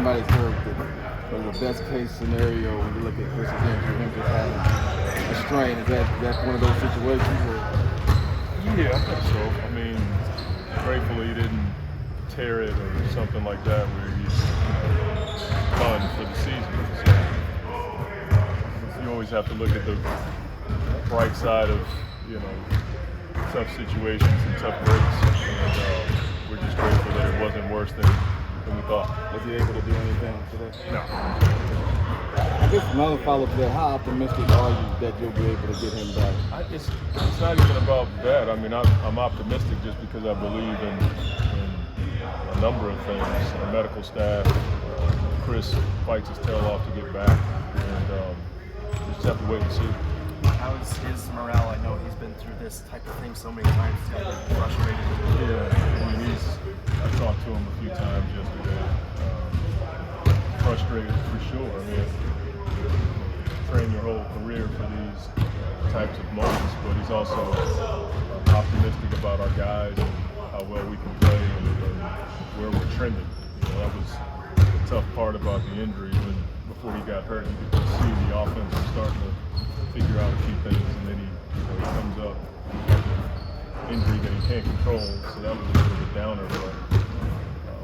everybody's heard that the best case scenario when you look at Chris's injury, him just having a strain, is that one of those situations? Or? Yeah, I think so. I mean, gratefully he didn't tear it or something like that where he's done for the season. So you always have to look at the bright side of, tough situations and tough breaks. And we're just grateful that it wasn't worse than we thought. Was he able to do anything today? No. I guess another follow-up to that, how optimistic are you that you'll be able to get him back? It's not even about that. I mean, I'm optimistic just because I believe in a number of things. The medical staff, Chris fights his tail off to get back, and we just have to wait and see. How is his morale? I know he's been through this type of thing so many times. He's got frustrated. Yeah, I mean, I talked to him a few times yesterday. Frustrated for sure. I mean, train your whole career for these types of moments, but he's also optimistic about our guys and how well we can play and where we're trending. That was the tough part about the injury. When before he got hurt, you could see the offense was starting to figure out a few things, and then he comes up injury that he can't control. So that was a bit of a downer. But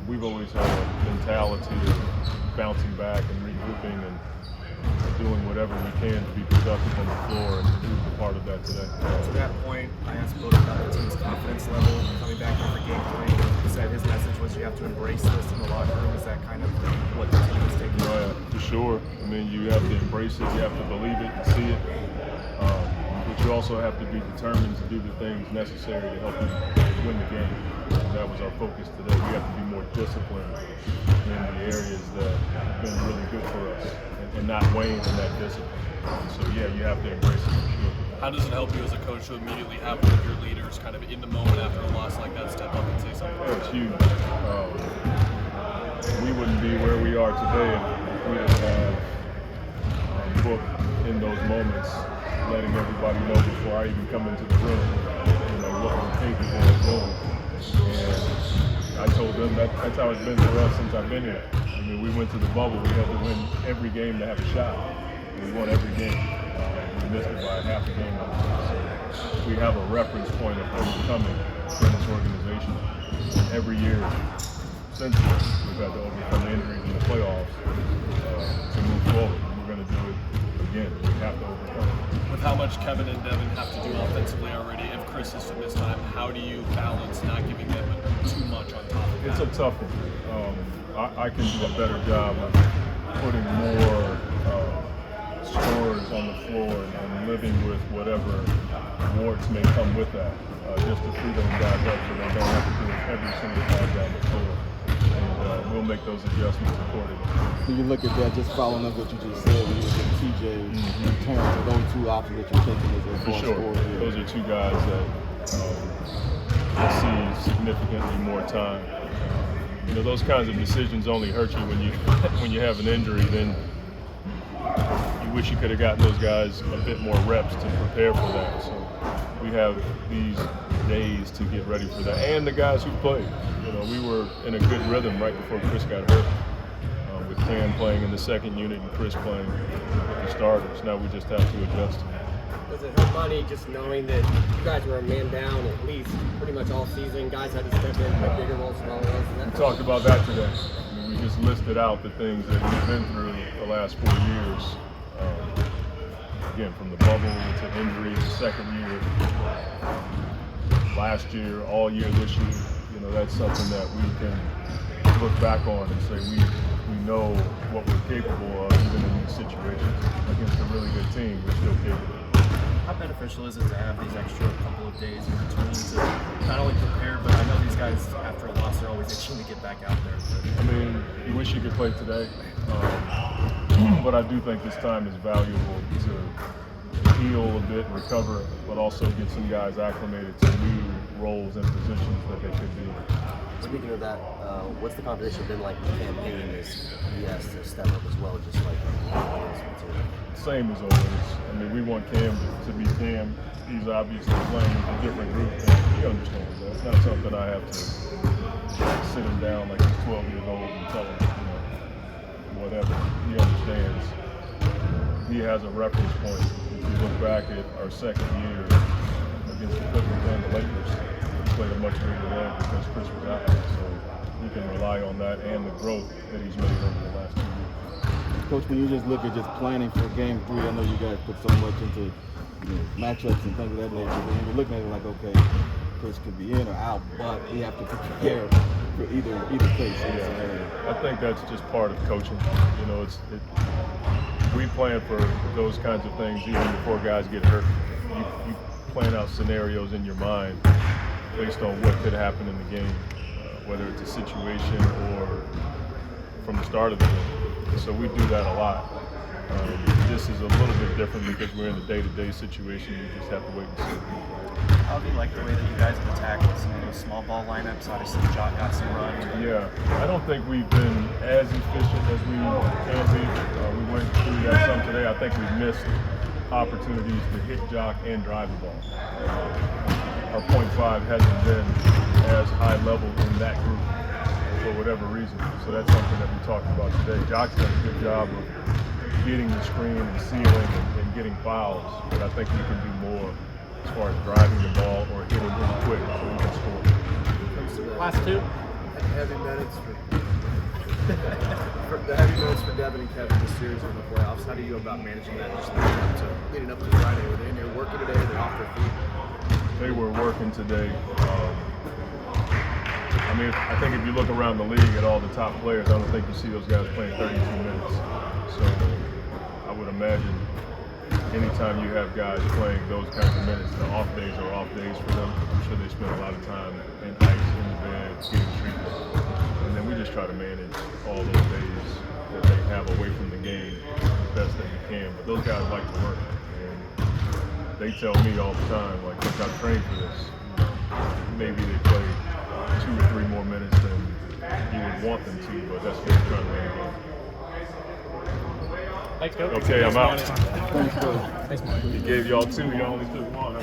we've always had a mentality of bouncing back and regrouping and doing whatever we can to be productive on the floor, and he was a part of that today. To that point, I asked Bill about the team's confidence level coming back from the game plan. He said his message was you have to embrace this in the locker room. Is that kind of what the team is taking? Yeah, for sure. I mean, you have to embrace it, you have to believe it and see it, but you also have to be determined to do the things necessary to help you win the game. That was our focus today. We have to be more disciplined in the areas that have been really good for us and not wane in that discipline. So yeah, you have to embrace it for sure. How does it help you as a coach to immediately have one of your leaders kind of in the moment after a loss like that step up and say something like It's that? huge. We wouldn't be where we are today if we didn't have Book in those moments, letting everybody know before I even come into the room, what we're capable of doing. And I told them that's how it's been for us since I've been here. I mean, we went to the bubble. We had to win every game to have a shot. We won every game. We missed it by half a game. So we have a reference point of overcoming in this organization. And every year since then, we've had to overcome injuries in the playoffs to move forward. We're going to do it again. We have to overcome it. With how much Kevin and Devin have to do offensively already, if Chris is from this time, how do you balance not giving them too much on top of that? It's a tough one. I can do a better job of putting more scores on the floor and living with whatever warts may come with that, just to free those guys up so they don't have to do it every single time down the floor. And we'll make those adjustments accordingly. When you look at that, just following up what you just said, when you look at TJ and Terrence, are those two options that you're taking as For sure. Those are two guys that will see significantly more time. Those kinds of decisions only hurt you when you have an injury. Then you wish you could have gotten those guys a bit more reps to prepare for that. So we have these days to get ready for that. And the guys who played. We were in a good rhythm right before Chris got hurt, with Cam playing in the second unit and Chris playing with the starters. Now we just have to adjust. Does it hurt Monty just knowing that you guys were a man down at least pretty much all season? Guys had to step in, play bigger roles, smaller roles. We talked about that today. We just listed out the things that we've been through the last 4 years. Again, from the bubble to injury, the second year, last year, all year this year. That's something that we can look back on and say we know what we're capable of even in these situations. Against a really good team, we're still capable. How beneficial is it to have these extra couple of days in between to not only prepare, but I know these guys after a loss are always itching to get back out there. I mean, you wish you could play today, but I do think this time is valuable to heal a bit, recover, but also get some guys acclimated to new roles and positions that they could be. Speaking of that, what's the conversation been like in the campaign? Is he has to step up as well, just like Same as always. I mean, we want Cam to be Cam. He's obviously playing with a different group, and he understands that. It's not something I have to sit him down like he's 12 years old and tell him, he has a reference point. If you look back at our second year against the Clippers and the Lakers, we played a much bigger role because Chris was out there. So we can rely on that and the growth that he's made over the last 2 years. Coach, when you just look at just planning for Game 3, I know you guys put so much into matchups and things of that nature. But when you're looking at it like, okay, Chris could be in or out, but we have to prepare for either case. I think that's just part of coaching. You know, we plan for those kinds of things even before guys get hurt. You plan out scenarios in your mind based on what could happen in the game, whether it's a situation or from the start of the game. So we do that a lot. This is a little bit different because we're in the day-to-day situation. You just have to wait and see. How do you like the way that you guys have attacked some of those small ball lineups? Obviously, Jock got some run. Yeah, I don't think we've been as efficient as we can be. We went through that some today. I think we've missed opportunities to hit Jock and drive the ball. Our .5 hasn't been as high level in that group for whatever reason. So that's something that we talked about today. Jock's done a good job of getting the screen and sealing and getting fouls, but I think we can do more as far as driving the ball or hitting really quick so we can score. Last two. Heavy minutes for Devin and Kevin this series in the playoffs. How do you go about managing that? Just leading up to Friday, were they in there working today? They're off their feet. They were working today. I mean, I think if you look around the league at all the top players, I don't think you see those guys playing 32 minutes. So I would imagine anytime you have guys playing those kinds of minutes, the off days are off days for them. I'm sure they spend a lot of time in ice, in the bed, getting treatment. And then we just try to manage all those days that they have away from the game as best that we can. But those guys like to work. And they tell me all the time, like, look, I've trained for this. Maybe they play 2 or 3 more minutes than you would want them to, but that's what we're trying to win. Thanks, Coach. Okay, I'm out. Thanks, Coach. He gave y'all 2, you only took 1.